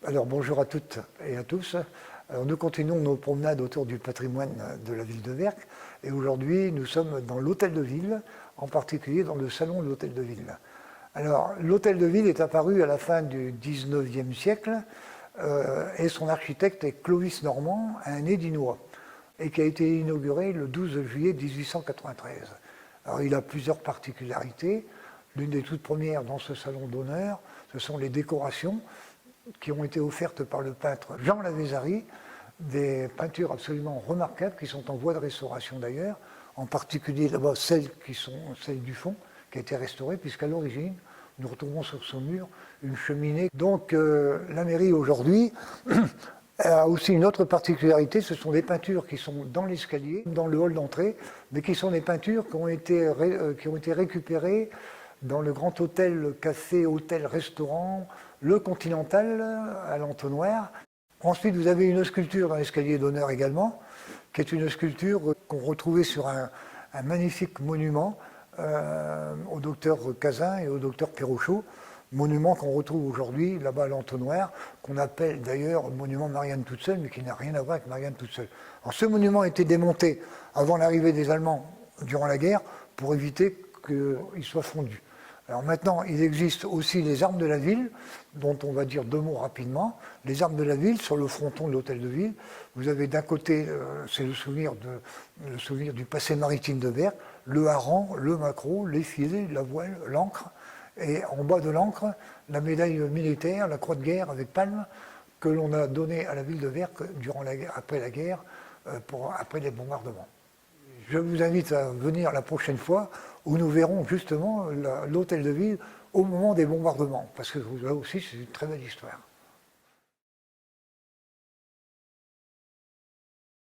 Alors bonjour à toutes et à tous. Alors, nous continuons nos promenades autour du patrimoine de la ville de Werq et aujourd'hui nous sommes dans l'hôtel de ville, en particulier dans le salon de l'hôtel de ville. Alors l'hôtel de ville est apparu à la fin du 19e siècle et son architecte est Clovis Normand, un Édinois, et qui a été inauguré le 12 juillet 1893. Alors il a plusieurs particularités. L'une des toutes premières dans ce salon d'honneur, ce sont les décorations qui ont été offertes par le peintre Jean Lavézari, des peintures absolument remarquables qui sont en voie de restauration d'ailleurs, en particulier là-bas celles du fond, qui a été restaurée, puisqu'à l'origine, nous retrouvons sur son mur une cheminée. Donc la mairie aujourd'hui a aussi une autre particularité, ce sont des peintures qui sont dans l'escalier, dans le hall d'entrée, mais qui sont des peintures qui ont été récupérées dans le grand hôtel, café, hôtel, restaurant, le Continental à l'entonnoir. Ensuite, vous avez une sculpture dans l'escalier d'honneur également, qui est une sculpture qu'on retrouvait sur un magnifique monument au docteur Cazin et au docteur Perrochot, monument qu'on retrouve aujourd'hui là-bas à l'entonnoir, qu'on appelle d'ailleurs monument Marianne toute seule, mais qui n'a rien à voir avec Marianne toute seule. Alors, ce monument a été démonté avant l'arrivée des Allemands durant la guerre pour éviter qu'il soit fondu. Alors maintenant, il existe aussi les armes de la ville, dont on va dire deux mots rapidement. Les armes de la ville, sur le fronton de l'hôtel de ville, vous avez d'un côté, c'est le souvenir du passé maritime de Werq, le hareng, le maquereau, les filets, la voile, l'ancre, et en bas de l'ancre, la médaille militaire, la croix de guerre avec palme, que l'on a donnée à la ville de Werq après la guerre, après les bombardements. Je vous invite à venir la prochaine fois où nous verrons justement l'hôtel de ville au moment des bombardements, parce que là aussi c'est une très belle histoire.